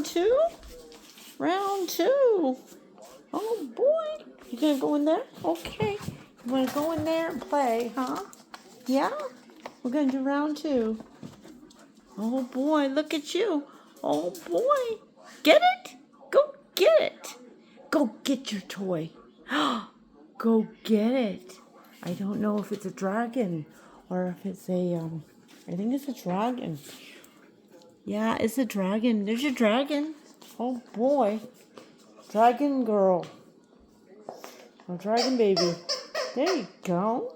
two? Round two. Oh boy. You gonna go in there? Okay. You wanna go in there and play, huh? Yeah? We're gonna do round two. Oh boy, look at you. Oh boy. Get it? Go get it. Go get your toy. Go get it. I don't know if it's a dragon or if it's I think it's a dragon. Yeah, it's a dragon. There's your dragon. Oh boy. Dragon girl. Oh, dragon baby. There you go.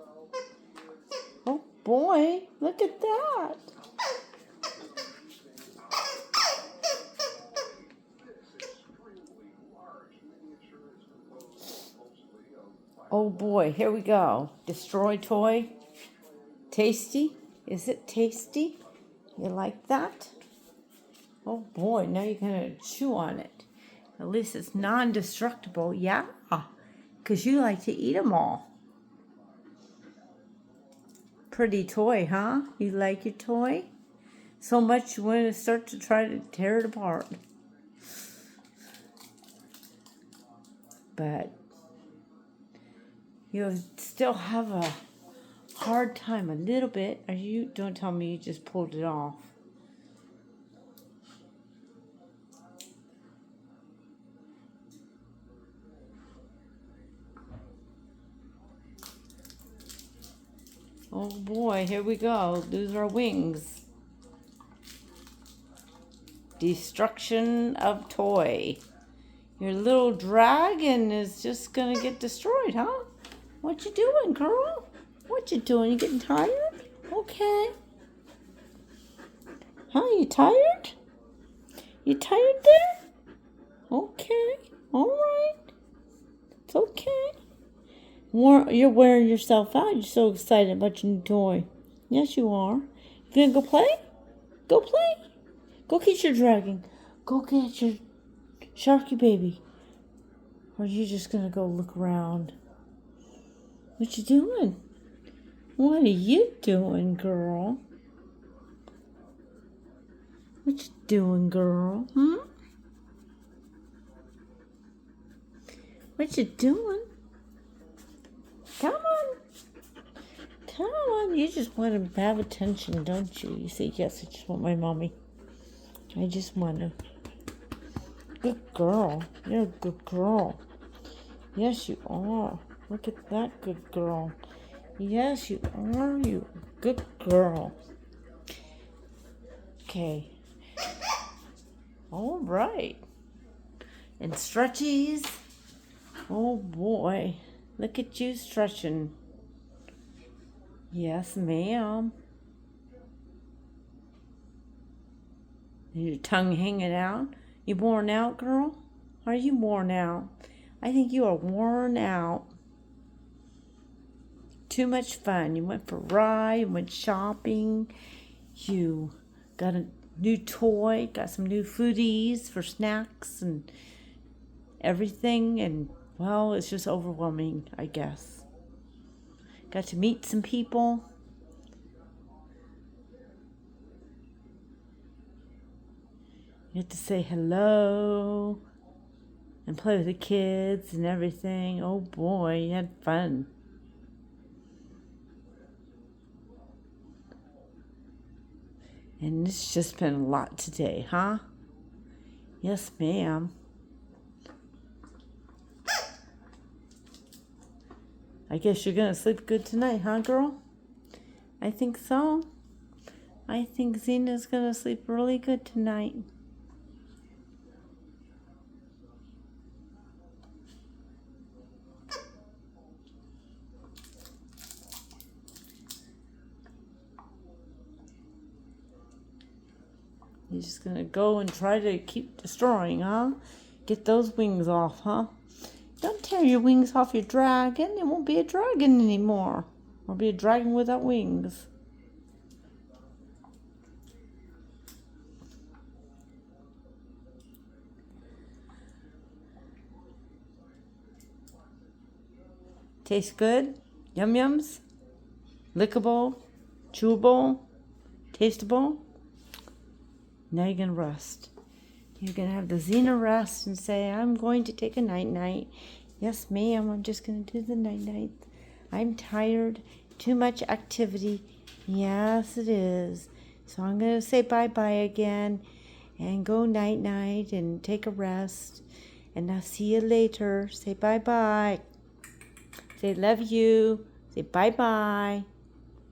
Oh boy. Look at that. Oh boy. Here we go. Destroy toy. Tasty? Is it tasty? You like that? Oh boy, now you're going to chew on it. At least it's non-destructible. Yeah, because you like to eat them all. Pretty toy, huh? You like your toy? So much you want to start to try to tear it apart. But you still have a hard time a little bit. Don't tell me you just pulled it off. Oh boy, here we go. Lose our wings. Destruction of toy. Your little dragon is just gonna get destroyed, huh? What you doing, girl? What you doing? You getting tired? Okay. Huh, you tired? You tired there? Okay. Alright. It's okay. You're wearing yourself out. You're so excited about your new toy. Yes, you are. You gonna go play? Go play. Go get your dragon. Go get your sharky baby. Or are you just gonna go look around? What you doing? What are you doing, girl? What you doing, girl? What you doing? Come on. Come on. You just want to have attention, don't you? You say, yes, I just want my mommy. I just want to. Good girl. You're a good girl. Yes, you are. Look at that good girl. Yes, you are. You good girl. Okay. All right. And stretchies. Oh, boy. Look at you stretching. Yes, ma'am. Your tongue hanging out. You worn out, girl? Are you worn out? I think you are worn out. Too much fun. You went for a ride, you went shopping. You got a new toy, got some new foodies for snacks and everything. And, well, it's just overwhelming, I guess. Got to meet some people. You had to say hello and play with the kids and everything. Oh boy, you had fun. And it's just been a lot today, huh? Yes, ma'am. I guess you're gonna sleep good tonight, huh, girl? I think so. I think Xena's gonna sleep really good tonight. You're just gonna go and try to keep destroying, huh? Get those wings off, huh? Don't tear your wings off your dragon. It won't be a dragon anymore. It'll be a dragon without wings. Tastes good? Yum yums? Lickable? Chewable? Tasteable? Now you're gonna rest. You're going to have the Xena rest and say, I'm going to take a night-night. Yes, ma'am, I'm just going to do the night-night. I'm tired. Too much activity. Yes, it is. So I'm going to say bye-bye again and go night-night and take a rest. And I'll see you later. Say bye-bye. Say love you. Say bye-bye.